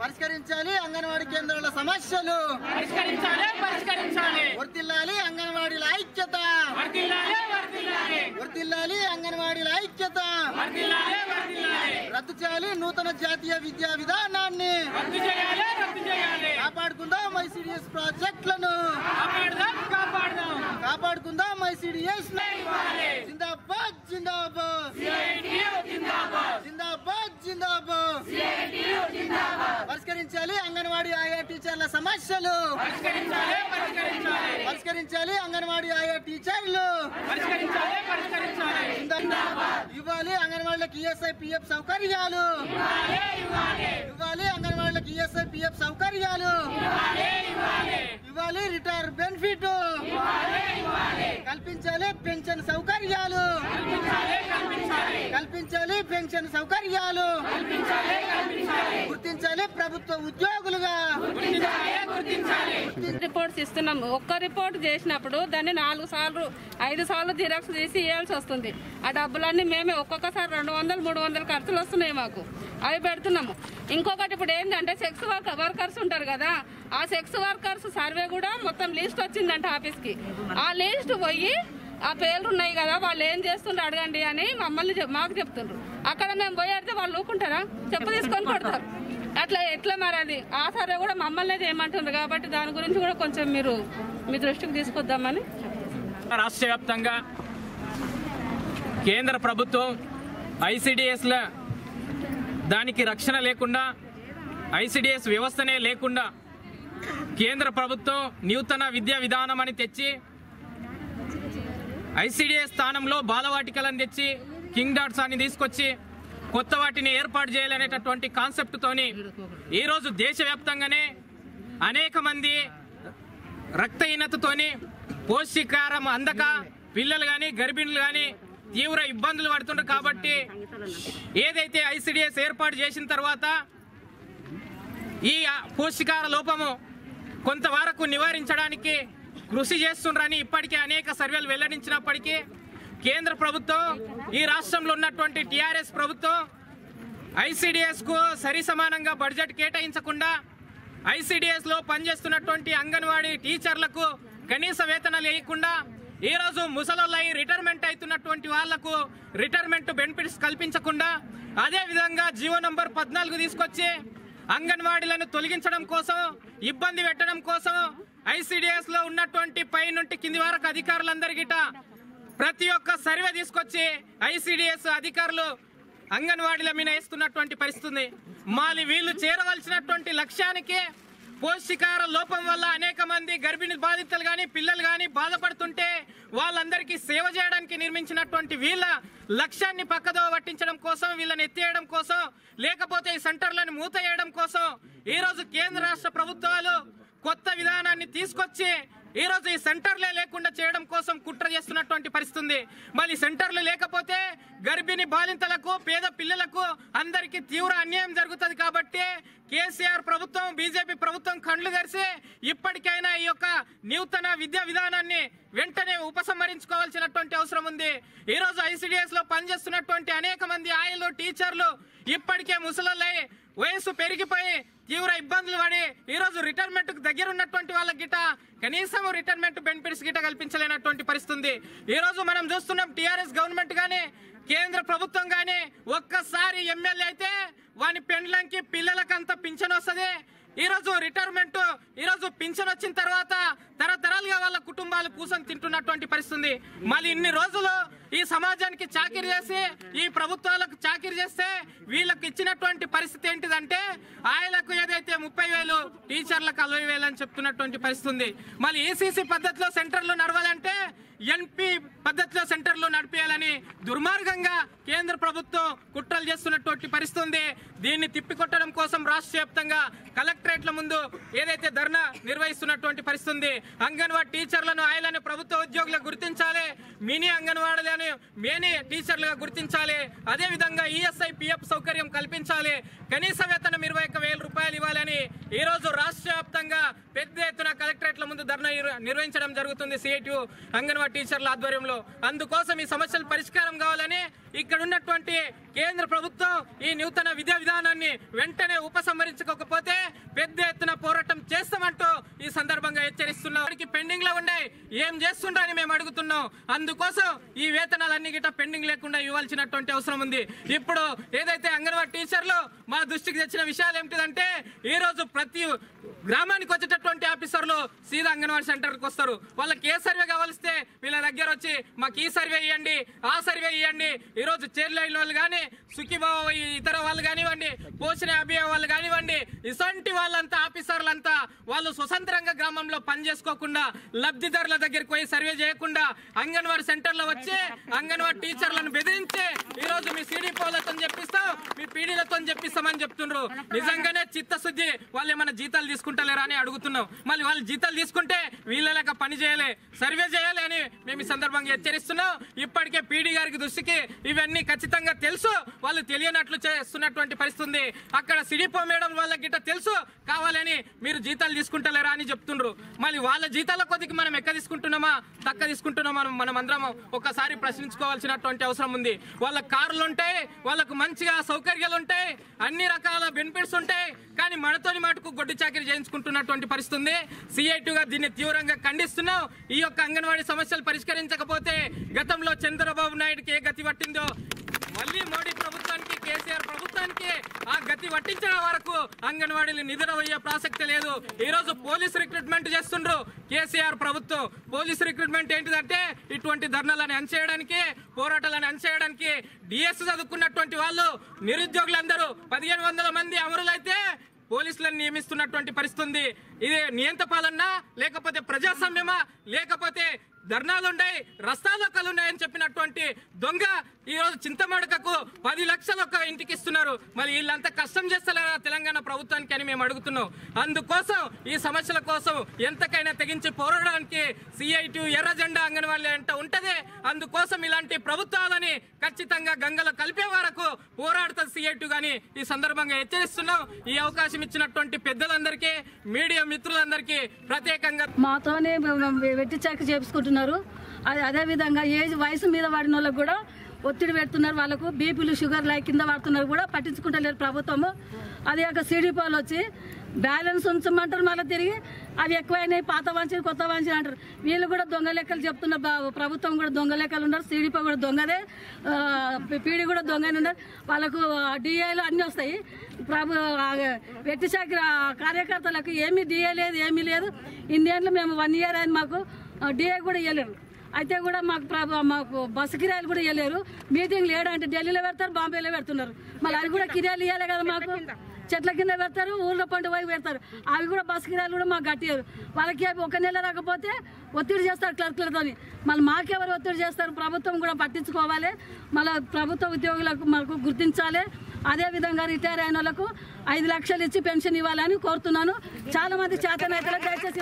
పరిష్కరించాలి అంగన్వాడీ కేంద్రాల సమస్యలు వర్ధిల్లాలి అంగన్వాడీల ఐక్యత వర్ధిల్లాలి అంగన్వాడీల ఐక్యత రద్దు చేయాలి నూతన జాతీయ విద్యా విధానాన్ని కాపాడుకుందాం ఐసిడిఎస్ ప్రాజెక్టులను కాపాడుకుందాం ఐసిడిఎస్ జిందాబాద్ జిందాబాద్ జిందాబాద్ జిందాబాద్ పరిష్కరించాలి అంగన్వాడీ ఆయా టీచర్ల సమస్యలు పరిష్కరించాలి అంగన్వాడీ ఆయా టీచర్లు ఇవ్వాలి అంగన్వాడీలకు ఈఎస్ఐ పిఎఫ్ సౌకర్యాలు ఇవ్వాలి అంగన్వాడీలకు ఈఎస్ఐ పిఎఫ్ సౌకర్యాలు ఇవ్వాలి రిటైర్ బెనిఫిట్ కల్పించాలి పెన్షన్ సౌకర్యాలు కల్పించాలి పెన్షన్ సౌకర్యాలు గుర్తించాలి ప్రభుత్వ ఉద్యోగులుగా రిపోర్ట్స్ ఇస్తున్నాము. ఒక్క రిపోర్ట్ చేసినప్పుడు దాన్ని 4 సార్లు 5 సార్లు జిరాక్స్ తీసి ఇవ్వాల్సి వస్తుంది. ఆ డబ్బులన్నీ మేమే ఒక్కొక్కసారి 200-300 ఖర్చులు వస్తున్నాయి మాకు, అవి పెడుతున్నాము. ఇంకొకటి ఇప్పుడు ఏంటంటే సెక్స్ వర్కర్స్ ఉంటారు కదా, ఆ సెక్స్ వర్కర్స్ సర్వే కూడా మొత్తం లిస్ట్ వచ్చిందంట ఆఫీస్కి. ఆ లిస్ట్ పోయి ఆ పేర్లు ఉన్నాయి కదా వాళ్ళు ఏం చేస్తుండ్రు అడగండి అని మాకు చెప్తుండ్రు. అక్కడ మేము పోయి అడితే వాళ్ళు ఊరుకుంటారా? చెప్పు తీసుకొని కొడతారు. అట్లా ఎట్లా మరి అది ఆ సర్వే కూడా మమ్మల్నే చేయమంటుంది. కాబట్టి దాని గురించి కూడా కొంచెం మీరు మీ దృష్టికి తీసుకొద్దామని. రాష్ట్ర వ్యాప్తంగా కేంద్ర ప్రభుత్వం ఐసిడిఎస్ల దానికి రక్షణ లేకుండా, ఐసిడిఎస్ వ్యవస్థనే లేకుండా కేంద్ర ప్రభుత్వం నూతన విద్యా విధానం అని తెచ్చి ఐసిడిఎస్ స్థానంలో బాలవాటికలను తెచ్చి కింగ్ డాట్స్ అని తీసుకొచ్చి కొత్త వాటిని ఏర్పాటు చేయాలనేటటువంటి కాన్సెప్ట్తోని ఈరోజు దేశవ్యాప్తంగానే అనేక మంది రక్తహీనతతోని పౌష్టికాహారం అందక పిల్లలు కానీ గర్భిణులు కానీ తీవ్ర ఇబ్బందులు పడుతుండ్రు. కాబట్టి ఏదైతే ఐసిడిఎస్ ఏర్పాటు చేసిన తర్వాత ఈ పౌష్టికాహార లోపము కొంతవరకు నివారించడానికి కృషి చేస్తుండ్రని ఇప్పటికే అనేక సర్వేలు వెల్లడించినప్పటికీ కేంద్ర ప్రభుత్వం ఈ రాష్ట్రంలో ఉన్నటువంటి టీఆర్ఎస్ ప్రభుత్వం ఐసిడిఎస్కు సరి సమానంగా బడ్జెట్ కేటాయించకుండా ఐసిడిఎస్లో పనిచేస్తున్నటువంటి అంగన్వాడీ టీచర్లకు కనీస వేతనాలు వేయకుండా ఈరోజు ముసలోళ్ళై రిటైర్మెంట్ అవుతున్నటువంటి వాళ్లకు రిటైర్మెంట్ బెనిఫిట్స్ కల్పించకుండా అదేవిధంగా జీవో నంబర్ 14 తీసుకొచ్చి అంగన్వాడీలను తొలగించడం కోసం, ఇబ్బంది పెట్టడం కోసం ఐసిడిఎస్ లో ఉన్నటువంటి పై నుండి కింది వరకు అధికారులందరికీ ప్రతి ఒక్క సర్వే తీసుకొచ్చి ఐసిడిఎస్ అధికారులు అంగన్వాడీల మీద వేస్తున్నటువంటి పరిస్థితి. వీళ్ళు చేరవలసినటువంటి లక్ష్యానికి పౌష్టికాహార లోపం వల్ల అనేక మంది గర్భిణీ బాధితులు కానీ పిల్లలు కానీ బాధపడుతుంటే వాళ్ళందరికీ సేవ చేయడానికి నిర్మించినటువంటి వీళ్ళ లక్ష్యాన్ని పక్కదో పట్టించడం కోసం, వీళ్ళని ఎత్తేయడం కోసం, లేకపోతే ఈ సెంటర్లను మూతేయడం కోసం ఈరోజు కేంద్ర రాష్ట్ర ప్రభుత్వాలు కొత్త విధానాన్ని తీసుకొచ్చి ఈరోజు ఈ సెంటర్లే లేకుండా చేయడం కోసం కుట్ర చేస్తున్నటువంటి పరిస్థితి. మరి సెంటర్లు లేకపోతే గర్భిణీ బాలింతలకు, పేద పిల్లలకు అందరికీ తీవ్ర అన్యాయం జరుగుతుంది. కాబట్టి కేసీఆర్ ప్రభుత్వం, బీజేపీ ప్రభుత్వం కళ్ళు తెరిచి ఇప్పటికైనా ఈ యొక్క నూతన విద్యా విధానాన్ని వెంటనే ఉపసంహరించుకోవాల్సినటువంటి అవసరం ఉంది. ఈ రోజు ఐసిడిఎస్ లో పనిచేస్తున్నటువంటి అనేక మంది ఆయలు, టీచర్లు ఇప్పటికే ముసలై వయసు పెరిగిపోయి తీవ్ర ఇబ్బందులు పడి ఈరోజు రిటైర్మెంట్ కు దగ్గర ఉన్నటువంటి వాళ్ళకి గిట కనీసం రిటైర్మెంట్ బెనిఫిట్స్ గిట కల్పించలేనటువంటి పరిస్థితి. ఈ రోజు మనం చూస్తున్నాం టీఆర్ఎస్ గవర్నమెంట్ గానీ కేంద్ర ప్రభుత్వం గానీ ఒక్కసారి ఎమ్మెల్యే అయితే వాని పెండ్లంకి పిల్లలకంత పింఛన్ వస్తుంది. ఈరోజు రిటైర్మెంట్, ఈరోజు పింఛన్ వచ్చిన తర్వాత తరతరాలుగా వాళ్ళ కుటుంబాలు కూసని తింటున్నటువంటి పరిస్థితి. మళ్ళీ ఇన్ని రోజులు ఈ సమాజానికి చాకిరీ చేసి ఈ ప్రభుత్వాలకు చాకిరీ చేస్తే వీళ్ళకి ఇచ్చినటువంటి పరిస్థితి ఏంటిదంటే ఆయనకు ఏదైతే 30,000 టీచర్లకు 60,000 అని చెప్తున్నటువంటి పరిస్థితి. మళ్ళీ ఈసీసీ పద్ధతిలో సెంటర్లు నడవాలంటే ఎన్పీ పద్ధతిలో సెంటర్లు నడిపేయాలని దుర్మార్గంగా కేంద్ర ప్రభుత్వం కుట్రలు చేస్తున్నటువంటి పరిస్థితి. దీన్ని తిప్పికొట్టడం కోసం రాష్ట్ర వ్యాప్తంగా కలెక్టరేట్ల ముందు ఏదైతే ధర్నా నిర్వహిస్తున్నటువంటి పరిస్థితి. అంగన్వాడీ టీచర్లను ఆయలను ప్రభుత్వ ఉద్యోగులకు గుర్తించాలి, మినీ అంగన్వాడీలను మేనీ టీచర్లుగా గుర్తించాలి. అదేవిధంగా ఈఎస్ఐ పిఎఫ్ సౌకర్యం కల్పించాలి. కనీస వేతనం 21,000 రూపాయలు జీతాలు ఇవ్వాలని ఈరోజు రాష్ట్ర వ్యాప్తంగా పెద్ద ఎత్తున కలెక్టరేట్ల ముందు ధర్నా నిర్వహించడం జరుగుతుంది సిఐటియు అంగన్వాడీ టీచర్ల ఆధ్వర్యంలో. అందుకోసం ఈ సమస్యల పరిష్కారం కావాలని ఇక్కడ ఉన్నటువంటి కేంద్ర ప్రభుత్వం ఈ నూతన విద్యా విధానాన్ని వెంటనే ఉపసంహరించుకోకపోతే పెద్ద ఎత్తున పోరాటం చేస్తామంటూ ఈ సందర్భంగా హెచ్చరిస్తున్నాం. పెండింగ్ లో ఉన్నాయి, ఏం చేస్తుండ్రని మేము అడుగుతున్నాం. అందుకోసం ఈ వేతనాలన్నీ గిట్ట పెండింగ్ లేకుండా ఇవ్వాల్సినటువంటి అవసరం ఉంది. ఇప్పుడు ఏదైతే అంగన్వాడీ టీచర్లు మా దృష్టికి తెచ్చిన విషయాలు ఏమిటిదంటే, ఈ రోజు ప్రతి గ్రామానికి వచ్చేటటువంటి ఆఫీసర్లు సీదా అంగన్వాడీ సెంటర్కి వస్తారు. వాళ్ళకి ఏ సర్వే కావాలిస్తే వీళ్ళ దగ్గర వచ్చి మాకు ఈ సర్వే ఇవ్వండి, ఆ సర్వే ఇవ్వండి. ఈ రోజు చైర్లైన్ వాళ్ళు కానీ, సుఖీబాబు ఇతర వాళ్ళు కానివ్వండి, పోషణ అభియాన్ వాళ్ళు కానివ్వండి, ఇసంటి వాళ్ళంతా ఆఫీసర్లంతా వాళ్ళు స్వతంత్రంగా గ్రామంలో పని చేసుకోకుండా లబ్ధిదారుల దగ్గరికి పోయి సర్వే చేయకుండా అంగన్వాడీ సెంటర్లో వచ్చి అంగన్వాడీ టీచర్లను బెదిరించి ఈ రోజు మీ సిడిపోలతో చెప్పిస్తాం, మీ పీడీలతో చెప్పిస్తామని చెప్తున్నారు. నిజంగానే చిత్తశుద్ధి వాళ్ళు ఏమైనా జీతాలు తీసుకుంటలేరా అని అడుగుతున్నాం. మళ్ళీ వాళ్ళు జీతాలు తీసుకుంటే వీళ్ళలాగా పని చేయాలి, సర్వే చేయాలి అని మేము ఈ సందర్భంగా హెచ్చరిస్తున్నాం. ఇప్పటికే పీడీ గారికి దృష్టికి ఇవన్నీ ఖచ్చితంగా తెలుసు, వాళ్ళు తెలియనట్లు చేస్తున్నటువంటి పరిస్థితి. అక్కడ సిడిపో మేడం వాళ్ళకి గిట్ట తెలుసు, కావాలని మీరు జీతాలు తీసుకుంటలేరా అని చెప్తుండ్రు. మళ్ళీ వాళ్ళ జీతాల కొద్దికి మనం ఎక్క తీసుకుంటున్నామా, తక్క తీసుకుంటున్నామా మనం అందరం ఒకసారి ప్రశ్నించుకోవాల్సినటువంటి అవసరం ఉంది. వాళ్ళ కార్లు ఉంటాయి, వాళ్ళకు మంచిగా సౌకర్యాలు ఉంటాయి, అన్ని రకాల బెనిఫిట్స్ ఉంటాయి, కానీ మనతోని మటుకు గొడ్డు చాకరీ చేయించుకుంటున్నటువంటి పరిస్థితి ఉంది. సిఐటిగా దీన్ని తీవ్రంగా ఖండిస్తున్నాం. ఈ యొక్క అంగన్వాడీ సమస్యలు పరిష్కరించకపోతే గతంలో చంద్రబాబు నాయుడుకి ఏ గతి పట్టిందో మళ్ళీ మోడీ ప్రభుత్వానికి, కేసీఆర్ ప్రభుత్వానికి ఆ గతి పట్టించడం వరకు అంగన్వాడీలు నిద్రపోయే ప్రసక్తి లేదు. ఈ రోజు పోలీసు రిక్రూట్మెంట్ చేస్తుండ్రు కేసీఆర్ ప్రభుత్వం. పోలీసు రిక్రూట్మెంట్ ఏంటిదంటే ఇటువంటి ధర్నాలను అణచేయడానికి, పోరాటాలను అణచేయడానికి. డిఎస్ చదువుకున్నటువంటి వాళ్ళు నిరుద్యోగులందరూ 1500 మంది అమరులైతే పోలీసులను నియమిస్తున్నటువంటి పరిస్థితి. ఇది నియంత పాలన, లేకపోతే ప్రజాస్వామ్యమా, లేకపోతే ధర్నాలున్నాయి, రస్తాలోకాలు ఉన్నాయని చెప్పినటువంటి దొంగ ఈ రోజు చింతమడకకు 10 లక్షలు ఒక ఇంటికి ఇస్తున్నారు. మరి వీళ్ళంతా కష్టం చేస్తలేరా తెలంగాణ ప్రభుత్వానికి అని మేము అడుగుతున్నాం. అందుకోసం ఈ సమస్యల కోసం ఎంతకైనా తెగించి పోరాడడానికి సిఐటియు ఎర్ర జెండా అంగన్వాడీ ఎంత ఉంటది. అందుకోసం ఇలాంటి ప్రభుత్వాలని ఖచ్చితంగా గంగలో కలిపే వరకు పోరాడుతుంది సిఐటియు గాని ఈ సందర్భంగా హెచ్చరిస్తున్నాం. ఈ అవకాశం ఇచ్చినటువంటి పెద్దలందరికీ, మీడియా మిత్రులందరికీ ప్రత్యేకంగా మాతోనే వెట్టి చాకరీ చేపించుకుంటున్నారు. అదేవిధంగా వయసు మీద పడిన వాళ్ళకు కూడా ఒత్తిడి పెడుతున్నారు. వాళ్ళకు బీపీలు, షుగర్ లైక్ కింద పడుతున్నారు కూడా పట్టించుకుంటలేరు ప్రభుత్వము. అదే ఒక సిడిపోలు వచ్చి బ్యాలెన్స్ ఉంచమంటారు, మళ్ళీ తిరిగి అవి ఎక్కువైనాయి, పాత వంచి కొత్త వంచి అంటారు. వీళ్ళు కూడా దొంగ లెక్కలు చెప్తున్నారు. ప్రభుత్వం కూడా దొంగ లెక్కలు ఉన్నారు, సిడిపో కూడా దొంగదే, పీడీ కూడా దొంగనే ఉన్నారు. వాళ్ళకు డిఏలు అన్నీ వస్తాయి. వెట్టి చాకరీ కార్యకర్తలకు ఏమీ డిఏ లేదు, ఏమీ లేదు. ఇండియన్లో మేము 1 ఇయర్ అని మాకు డిఏ కూడా ఇవ్వలేరు. అయితే కూడా మాకు బస్సు కిరాయిలు కూడా ఇవ్వలేరు. మీటింగ్లు ఏడంటే ఢిల్లీలో పెడతారు, బాంబేలో పెడుతున్నారు. మళ్ళీ అవి కూడా కిరాయిలు ఇవ్వాలి కదా, మాకు చెట్ల కింద పెడతారు, ఊళ్ళో పండు పోయి పెడతారు. అవి కూడా బస్సు కిరాయిలు కూడా మాకు కట్టారు. వాళ్ళకి 1 నెల రాకపోతే ఒత్తిడి చేస్తారు క్లర్క్లతో. మళ్ళీ మాకెవరు ఒత్తిడి చేస్తారు? ప్రభుత్వం కూడా పట్టించుకోవాలి. మళ్ళీ ప్రభుత్వ ఉద్యోగులకు మాకు గుర్తించాలి. అదేవిధంగా రిటైర్ అయిన వాళ్ళకు 5 లక్షలు ఇచ్చి పెన్షన్ ఇవ్వాలని కోరుతున్నాను. చాలా మంది చేతనైతే దయచేసి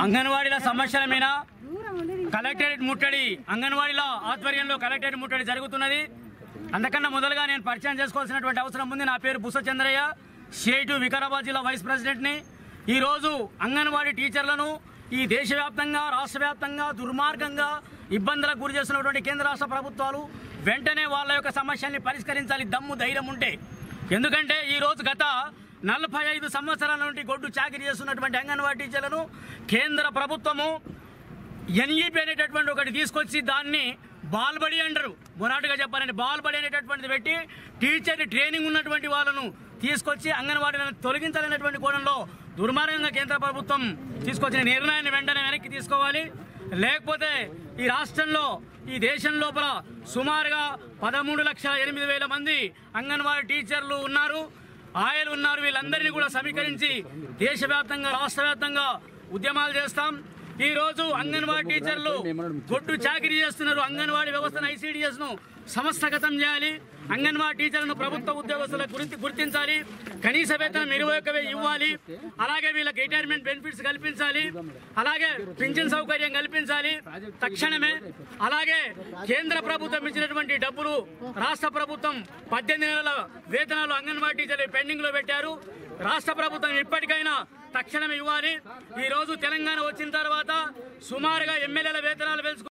అంగన్వాడీల సమస్యల మీద కలెక్టరేట్ ముట్టడి, అంగన్వాడీల ఆధ్వర్యంలో కలెక్టరేట్ ముట్టడి జరుగుతున్నది. అందుకన్నా మొదలుగా నేను పరిచయం చేసుకోవాల్సినటువంటి అవసరం ఉంది. నా పేరు బుస చంద్రయ్య, సిఐటియు వికారాబాద్ జిల్లా వైస్ ప్రెసిడెంట్ని. ఈరోజు అంగన్వాడీ టీచర్లను ఈ దేశవ్యాప్తంగా, రాష్ట్ర వ్యాప్తంగా దుర్మార్గంగా ఇబ్బందులకు గురి చేస్తున్నటువంటి కేంద్ర రాష్ట్ర ప్రభుత్వాలు వెంటనే వాళ్ళ యొక్క సమస్యల్ని పరిష్కరించాలి, దమ్ము ధైర్యం ఉంటే. ఎందుకంటే ఈరోజు గత 45 సంవత్సరాల నుండి గొడ్డు చాకరీ చేస్తున్నటువంటి అంగన్వాడీ టీచర్లను కేంద్ర ప్రభుత్వము ఎన్ఈపీ అనేటటువంటి ఒకటి తీసుకొచ్చి దాన్ని బాల్బడి అంటారు. మొనాటుగా చెప్పాలంటే బాల్బడి అనేటటువంటిది పెట్టి టీచర్ ట్రైనింగ్ ఉన్నటువంటి వాళ్ళను తీసుకొచ్చి అంగన్వాడీలను తొలగించాలనేటువంటి కోణంలో దుర్మార్గంగా కేంద్ర ప్రభుత్వం తీసుకొచ్చిన నిర్ణయాన్ని వెంటనే వెనక్కి తీసుకోవాలి. లేకపోతే ఈ రాష్ట్రంలో, ఈ దేశం లోపల సుమారుగా 13,08,000 మంది అంగన్వాడీ టీచర్లు ఉన్నారు, ఆయలు ఉన్నారు. వీళ్ళందరినీ కూడా సమీకరించి దేశవ్యాప్తంగా, రాష్ట్ర వ్యాప్తంగా ఉద్యమాలు చేస్తాం. ఈ రోజు అంగన్వాడీ టీచర్లు గొడ్డు చాకరీ చేస్తున్నారు. అంగన్వాడీ వ్యవస్థను, ఐసీడీఎస్ ను సంస్థాగతం చేయాలి. అంగన్వాడీ టీచర్లను ప్రభుత్వ ఉద్యోగస్తులకు గుర్తించాలి. కనీస వేతనం 21,000 ఇవ్వాలి. అలాగే వీళ్ళకి రిటైర్మెంట్ బెనిఫిట్స్ కల్పించాలి. అలాగే పింఛన్ సౌకర్యం కల్పించాలి తక్షణమే. అలాగే కేంద్ర ప్రభుత్వం ఇచ్చినటువంటి డబ్బులు రాష్ట్ర ప్రభుత్వం 18 నెలల వేతనాలు అంగన్వాడీ టీచర్లు పెండింగ్ లో పెట్టారు. రాష్ట్ర ప్రభుత్వం ఇప్పటికైనా తక్షణమే ఇవ్వాలి. ఈ రోజు తెలంగాణ వచ్చిన తర్వాత సుమారుగా ఎమ్మెల్యేల వేతనాలు